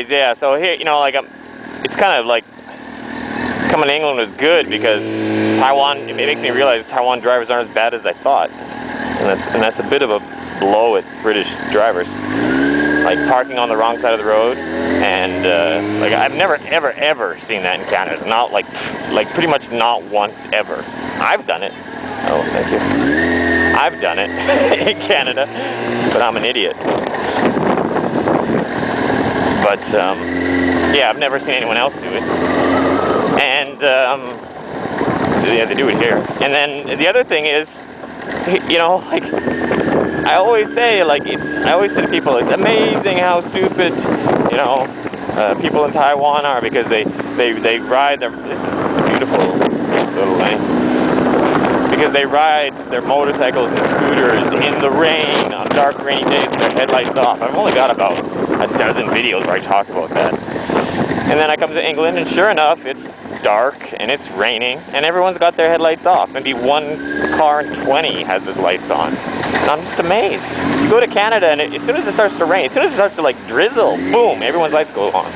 anyways, yeah, so here, you know, like, it's kind of like, coming to England was good because Taiwan, it makes me realize Taiwan drivers aren't as bad as I thought. And that's a bit of a blow at British drivers. Like parking on the wrong side of the road, and like I've never ever seen that in Canada. Not like pretty much not once ever. I've done it. Oh, thank you. I've done it in Canada, but I'm an idiot. But yeah, I've never seen anyone else do it. And yeah, they do it here. And then the other thing is, you know, like I always say, I always say to people, it's amazing how stupid, you know, people in Taiwan are, because they ride their, this is beautiful little lane, because they ride their motorcycles and scooters in the rain on dark rainy days with their headlights off. I've only got about a dozen videos where I talk about that. And then I come to England, and sure enough, it's dark and it's raining and everyone's got their headlights off. Maybe one car in 20 has his lights on. And I'm just amazed. If you go to Canada and as soon as it starts to rain, as soon as it starts to like drizzle, boom, everyone's lights go on.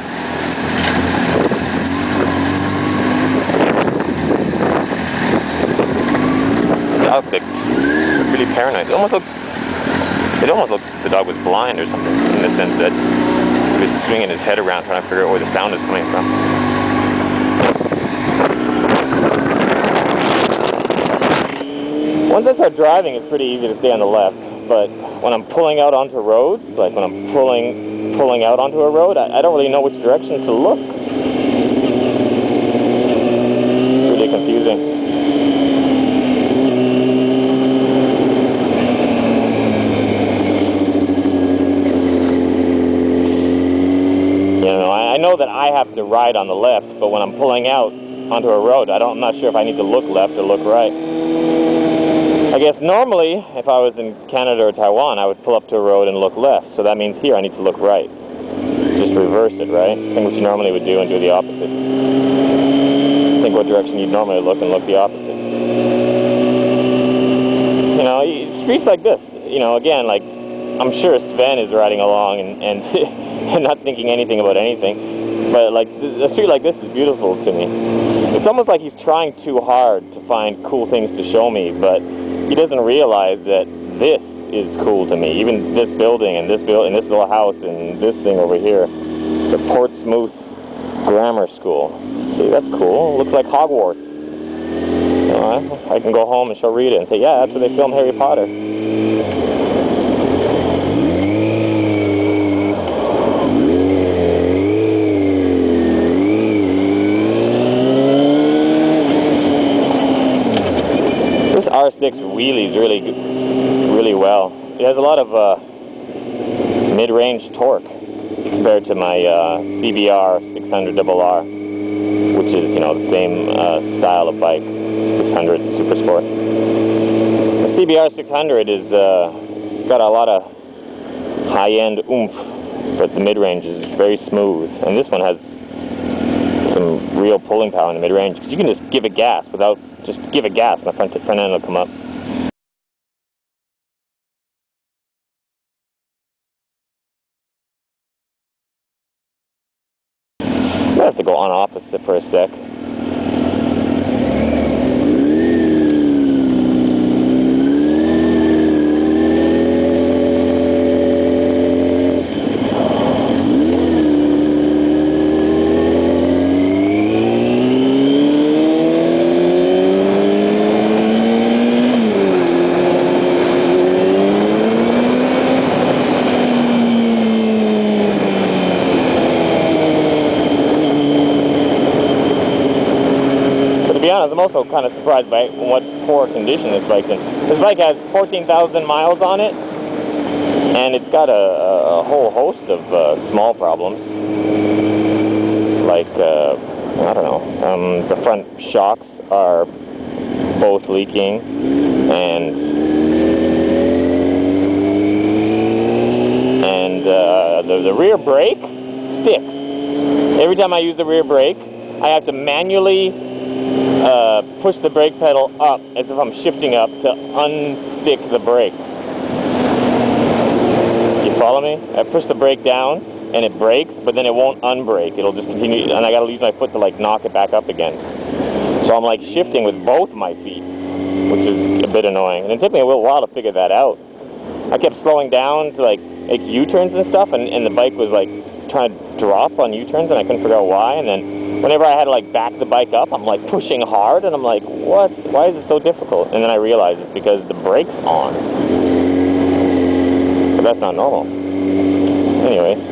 The dog looked really paranoid. It almost looked as if the dog was blind or something, in the sense that he was swinging his head around trying to figure out where the sound is coming from. Once I start driving, it's pretty easy to stay on the left, but when I'm pulling out onto roads, like when I'm pulling out onto a road, I don't really know which direction to look. It's really confusing. You know, I know that I have to ride on the left, but when I'm pulling out onto a road, I'm not sure if I need to look left or look right. I guess normally, if I was in Canada or Taiwan, I would pull up to a road and look left. So that means here I need to look right. Just reverse it, right? Think what you normally would do and do the opposite. Think what direction you'd normally look and look the opposite. You know, streets like this, you know, again, like, I'm sure Sven is riding along and and not thinking anything about anything. But like, a street like this is beautiful to me. It's almost like he's trying too hard to find cool things to show me, but he doesn't realize that this is cool to me. Even this building and this little house and this thing over here, the Portsmouth Grammar School. See, that's cool. It looks like Hogwarts. You know, I can go home and show Rita and say, yeah, that's where they filmed Harry Potter. This R6 wheelies really well. It has a lot of mid-range torque compared to my CBR 600RR, which is, you know, the same style of bike, 600 Super Sport. The CBR 600 is it's got a lot of high-end oomph, but the mid-range is very smooth, and this one has some real pulling power in the mid-range, because you can just give it gas without. Just give it gas and the front end will come up. I'm gonna have to go on off for a sec. I'm also kind of surprised by what poor condition this bike's in. This bike has 14,000 miles on it, and it's got a whole host of small problems. Like, I don't know, the front shocks are both leaking, and the rear brake sticks. Every time I use the rear brake, I have to manually push the brake pedal up as if I'm shifting up to unstick the brake. You follow me? I push the brake down and it brakes, but then it won't unbrake. It'll just continue, and I gotta use my foot to like knock it back up again. So I'm like shifting with both my feet, which is a bit annoying. And it took me a little while to figure that out. I kept slowing down to like make U-turns and stuff, and the bike was like trying to drop on U-turns, and I couldn't figure out why. And then whenever I had to like back the bike up, I'm like pushing hard, and I'm like, what? Why is it so difficult? And then I realized it's because the brake's on. But that's not normal. Anyways.